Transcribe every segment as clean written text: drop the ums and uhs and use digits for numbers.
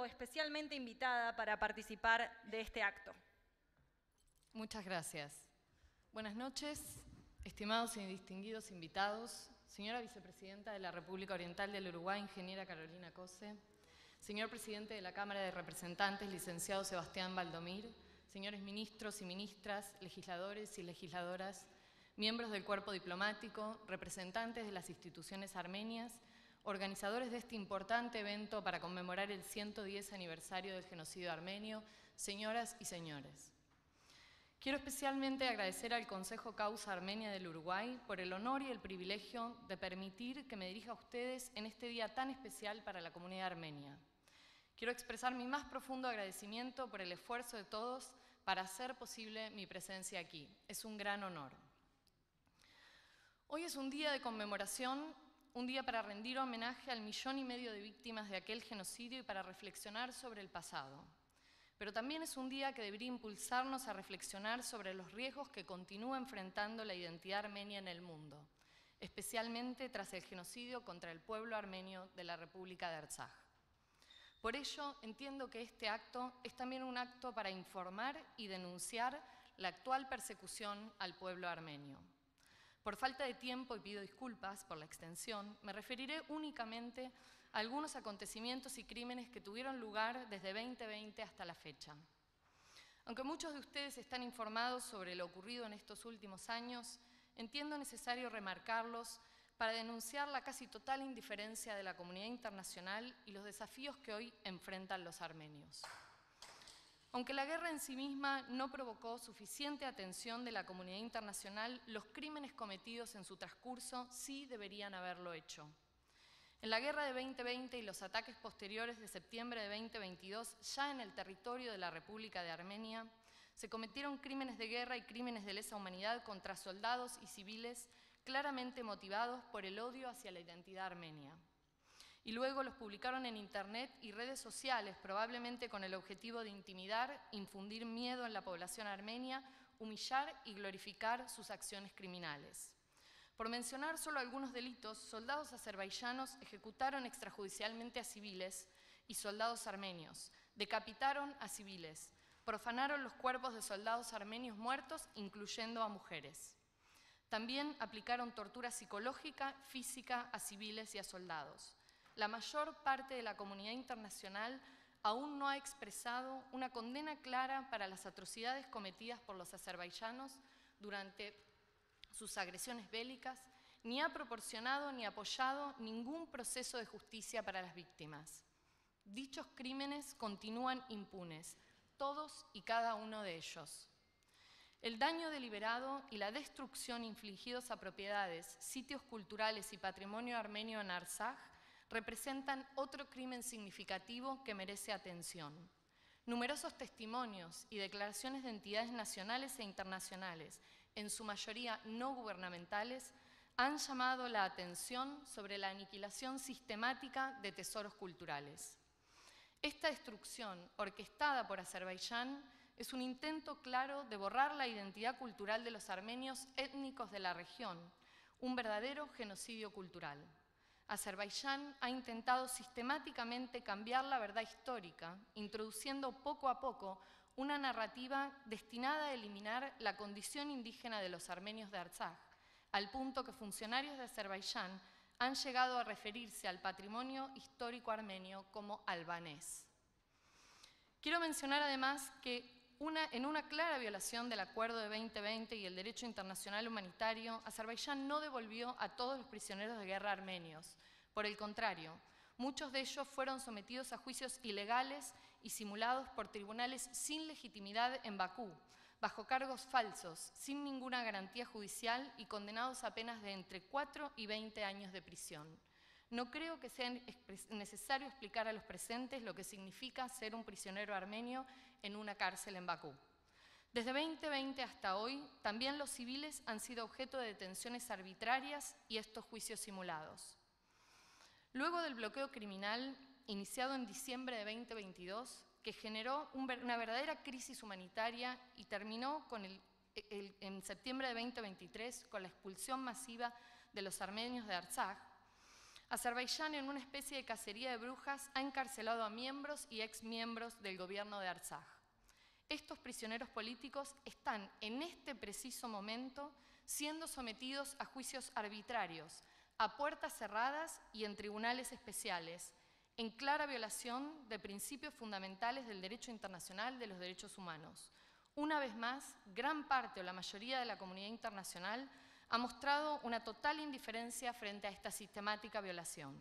especialmente invitada para participar de este acto. Muchas gracias. Buenas noches, estimados y distinguidos invitados, señora Vicepresidenta de la República Oriental del Uruguay, ingeniera Carolina Cose, señor Presidente de la Cámara de Representantes, licenciado Sebastián Valdomir, señores ministros y ministras, legisladores y legisladoras, miembros del cuerpo diplomático, representantes de las instituciones armenias, organizadores de este importante evento para conmemorar el 110 aniversario del genocidio armenio, señoras y señores. Quiero especialmente agradecer al Consejo Causa Armenia del Uruguay por el honor y el privilegio de permitir que me dirija a ustedes en este día tan especial para la comunidad armenia. Quiero expresar mi más profundo agradecimiento por el esfuerzo de todos para hacer posible mi presencia aquí. Es un gran honor. Hoy es un día de conmemoración, un día para rendir homenaje al 1,5 millones de víctimas de aquel genocidio y para reflexionar sobre el pasado. Pero también es un día que debería impulsarnos a reflexionar sobre los riesgos que continúa enfrentando la identidad armenia en el mundo, especialmente tras el genocidio contra el pueblo armenio de la República de Artsaj. Por ello, entiendo que este acto es también un acto para informar y denunciar la actual persecución al pueblo armenio. Por falta de tiempo, y pido disculpas por la extensión, me referiré únicamente a algunos acontecimientos y crímenes que tuvieron lugar desde 2020 hasta la fecha. Aunque muchos de ustedes están informados sobre lo ocurrido en estos últimos años, entiendo necesario remarcarlos para denunciar la casi total indiferencia de la comunidad internacional y los desafíos que hoy enfrentan los armenios. Aunque la guerra en sí misma no provocó suficiente atención de la comunidad internacional, los crímenes cometidos en su transcurso sí deberían haberlo hecho. En la guerra de 2020 y los ataques posteriores de septiembre de 2022, ya en el territorio de la República de Armenia, se cometieron crímenes de guerra y crímenes de lesa humanidad contra soldados y civiles claramente motivados por el odio hacia la identidad armenia. Y luego los publicaron en Internet y redes sociales, probablemente con el objetivo de intimidar, infundir miedo en la población armenia, humillar y glorificar sus acciones criminales. Por mencionar solo algunos delitos, soldados azerbaiyanos ejecutaron extrajudicialmente a civiles y soldados armenios, decapitaron a civiles, profanaron los cuerpos de soldados armenios muertos, incluyendo a mujeres. También aplicaron tortura psicológica, física a civiles y a soldados. La mayor parte de la comunidad internacional aún no ha expresado una condena clara para las atrocidades cometidas por los azerbaiyanos durante sus agresiones bélicas, ni ha proporcionado ni apoyado ningún proceso de justicia para las víctimas. Dichos crímenes continúan impunes, todos y cada uno de ellos. El daño deliberado y la destrucción infligidos a propiedades, sitios culturales y patrimonio armenio en Artsaj representan otro crimen significativo que merece atención. Numerosos testimonios y declaraciones de entidades nacionales e internacionales, en su mayoría no gubernamentales, han llamado la atención sobre la aniquilación sistemática de tesoros culturales. Esta destrucción, orquestada por Azerbaiyán, es un intento claro de borrar la identidad cultural de los armenios étnicos de la región, un verdadero genocidio cultural. Azerbaiyán ha intentado sistemáticamente cambiar la verdad histórica, introduciendo poco a poco una narrativa destinada a eliminar la condición indígena de los armenios de Artsaj, al punto que funcionarios de Azerbaiyán han llegado a referirse al patrimonio histórico armenio como albanés. Quiero mencionar además que en una clara violación del Acuerdo de 2020 y el derecho internacional humanitario, Azerbaiyán no devolvió a todos los prisioneros de guerra armenios. Por el contrario, muchos de ellos fueron sometidos a juicios ilegales y simulados por tribunales sin legitimidad en Bakú, bajo cargos falsos, sin ninguna garantía judicial y condenados a penas de entre 4 y 20 años de prisión. No creo que sea necesario explicar a los presentes lo que significa ser un prisionero armenio en una cárcel en Bakú. Desde 2020 hasta hoy, también los civiles han sido objeto de detenciones arbitrarias y estos juicios simulados. Luego del bloqueo criminal iniciado en diciembre de 2022, que generó una verdadera crisis humanitaria y terminó en septiembre de 2023 con la expulsión masiva de los armenios de Artsaj, Azerbaiyán, en una especie de cacería de brujas, ha encarcelado a miembros y exmiembros del gobierno de Artsaj. Estos prisioneros políticos están en este preciso momento siendo sometidos a juicios arbitrarios, a puertas cerradas y en tribunales especiales, en clara violación de principios fundamentales del derecho internacional de los derechos humanos. Una vez más, gran parte o la mayoría de la comunidad internacional ha mostrado una total indiferencia frente a esta sistemática violación.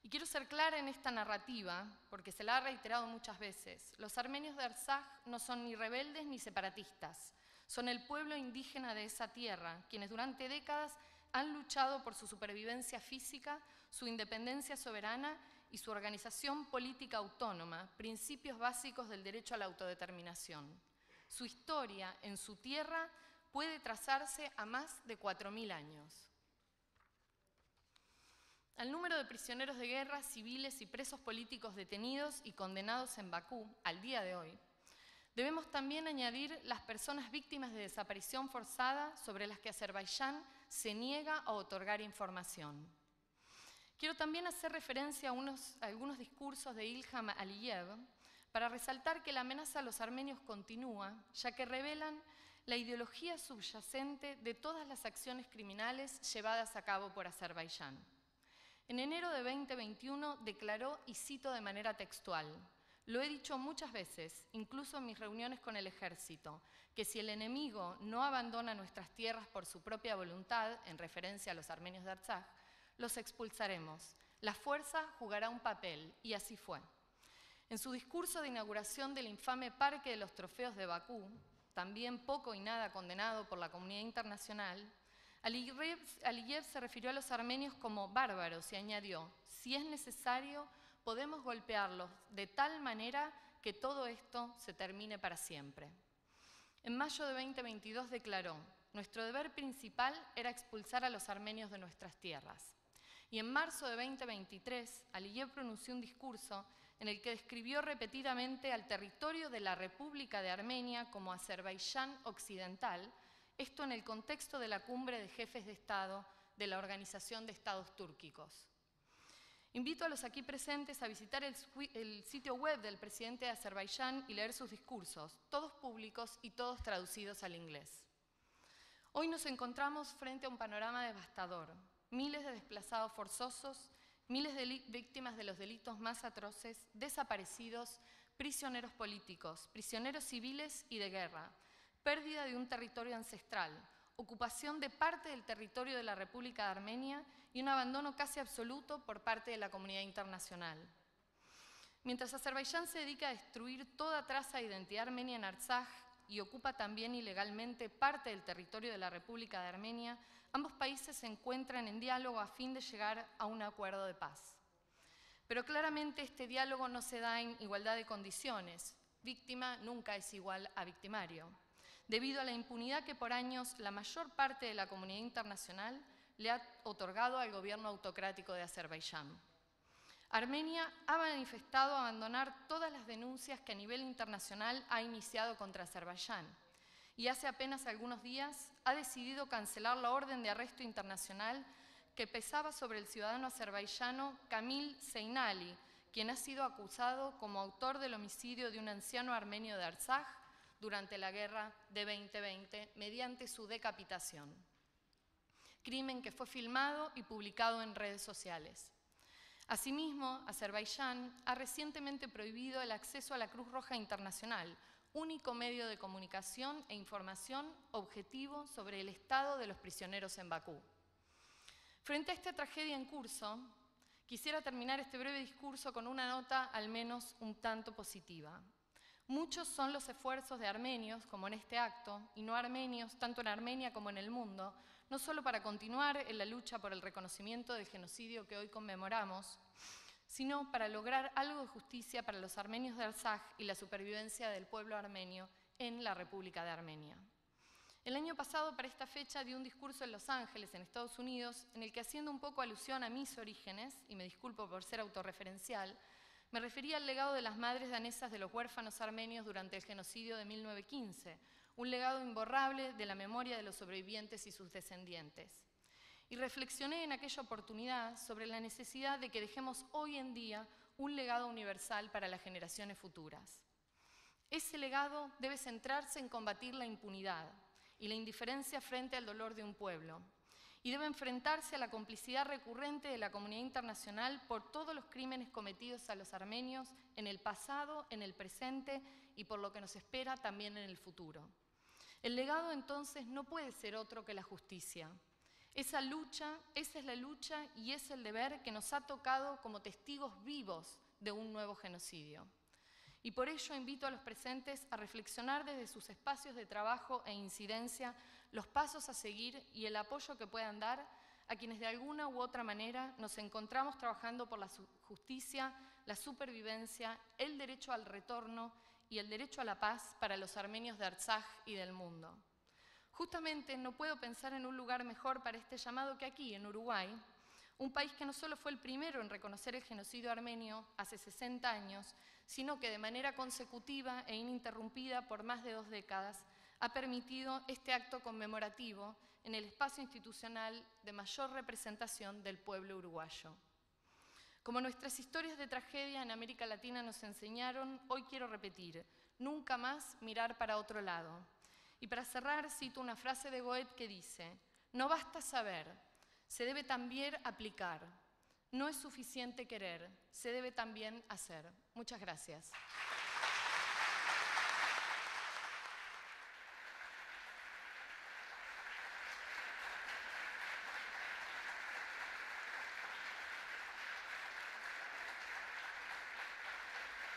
Y quiero ser clara en esta narrativa, porque se la ha reiterado muchas veces. Los armenios de Artsaj no son ni rebeldes ni separatistas. Son el pueblo indígena de esa tierra, quienes durante décadas han luchado por su supervivencia física, su independencia soberana y su organización política autónoma, principios básicos del derecho a la autodeterminación. Su historia en su tierra puede trazarse a más de 4000 años. Al número de prisioneros de guerra, civiles y presos políticos detenidos y condenados en Bakú, al día de hoy, debemos también añadir las personas víctimas de desaparición forzada sobre las que Azerbaiyán se niega a otorgar información. Quiero también hacer referencia a algunos discursos de Ilham Aliyev para resaltar que la amenaza a los armenios continúa, ya que revelan la ideología subyacente de todas las acciones criminales llevadas a cabo por Azerbaiyán. En enero de 2021 declaró, y cito de manera textual: "Lo he dicho muchas veces, incluso en mis reuniones con el ejército, que si el enemigo no abandona nuestras tierras por su propia voluntad", en referencia a los armenios de Artsaj, "los expulsaremos. La fuerza jugará un papel", y así fue. En su discurso de inauguración del infame Parque de los Trofeos de Bakú, también poco y nada condenado por la comunidad internacional, Aliyev se refirió a los armenios como bárbaros y añadió: "Si es necesario, podemos golpearlos de tal manera que todo esto se termine para siempre". En mayo de 2022 declaró: "Nuestro deber principal era expulsar a los armenios de nuestras tierras". Y en marzo de 2023, Aliyev pronunció un discurso en el que describió repetidamente al territorio de la República de Armenia como Azerbaiyán Occidental, esto en el contexto de la cumbre de jefes de Estado de la Organización de Estados Túrquicos. Invito a los aquí presentes a visitar el sitio web del presidente de Azerbaiyán y leer sus discursos, todos públicos y todos traducidos al inglés. Hoy nos encontramos frente a un panorama devastador. Miles de desplazados forzosos, miles de víctimas de los delitos más atroces, desaparecidos, prisioneros políticos, prisioneros civiles y de guerra, pérdida de un territorio ancestral, ocupación de parte del territorio de la República de Armenia y un abandono casi absoluto por parte de la comunidad internacional. Mientras Azerbaiyán se dedica a destruir toda traza de identidad armenia en Artsaj y ocupa también ilegalmente parte del territorio de la República de Armenia, ambos países se encuentran en diálogo a fin de llegar a un acuerdo de paz. Pero claramente este diálogo no se da en igualdad de condiciones. Víctima nunca es igual a victimario, debido a la impunidad que por años la mayor parte de la comunidad internacional le ha otorgado al gobierno autocrático de Azerbaiyán. Armenia ha manifestado abandonar todas las denuncias que a nivel internacional ha iniciado contra Azerbaiyán y hace apenas algunos días ha decidido cancelar la orden de arresto internacional que pesaba sobre el ciudadano azerbaiyano Kamil Zeynali, quien ha sido acusado como autor del homicidio de un anciano armenio de Artsaj durante la guerra de 2020 mediante su decapitación. Crimen que fue filmado y publicado en redes sociales. Asimismo, Azerbaiyán ha recientemente prohibido el acceso a la Cruz Roja Internacional, único medio de comunicación e información objetivo sobre el estado de los prisioneros en Bakú. Frente a esta tragedia en curso, quisiera terminar este breve discurso con una nota al menos un tanto positiva. Muchos son los esfuerzos de armenios, como en este acto, y no armenios, tanto en Armenia como en el mundo, no solo para continuar en la lucha por el reconocimiento del genocidio que hoy conmemoramos, sino para lograr algo de justicia para los armenios de Artsaj y la supervivencia del pueblo armenio en la República de Armenia. El año pasado, para esta fecha, di un discurso en Los Ángeles, en Estados Unidos, en el que, haciendo un poco alusión a mis orígenes, y me disculpo por ser autorreferencial, me refería al legado de las madres danesas de los huérfanos armenios durante el genocidio de 1915, un legado imborrable de la memoria de los sobrevivientes y sus descendientes. y reflexioné en aquella oportunidad sobre la necesidad de que dejemos hoy en día un legado universal para las generaciones futuras. Ese legado debe centrarse en combatir la impunidad y la indiferencia frente al dolor de un pueblo, y debe enfrentarse a la complicidad recurrente de la comunidad internacional por todos los crímenes cometidos a los armenios en el pasado, en el presente y por lo que nos espera también en el futuro. El legado entonces no puede ser otro que la justicia. Esa es la lucha y es el deber que nos ha tocado como testigos vivos de un nuevo genocidio. Y por ello invito a los presentes a reflexionar desde sus espacios de trabajo e incidencia los pasos a seguir y el apoyo que puedan dar a quienes de alguna u otra manera nos encontramos trabajando por la justicia, la supervivencia, el derecho al retorno y el derecho a la paz para los armenios de Artsaj y del mundo. Justamente no puedo pensar en un lugar mejor para este llamado que aquí, en Uruguay, un país que no solo fue el primero en reconocer el genocidio armenio hace 60 años, sino que de manera consecutiva e ininterrumpida por más de 2 décadas ha permitido este acto conmemorativo en el espacio institucional de mayor representación del pueblo uruguayo. Como nuestras historias de tragedia en América Latina nos enseñaron, hoy quiero repetir, nunca más mirar para otro lado. Y para cerrar cito una frase de Goethe que dice: no basta saber, se debe también aplicar. No es suficiente querer, se debe también hacer. Muchas gracias.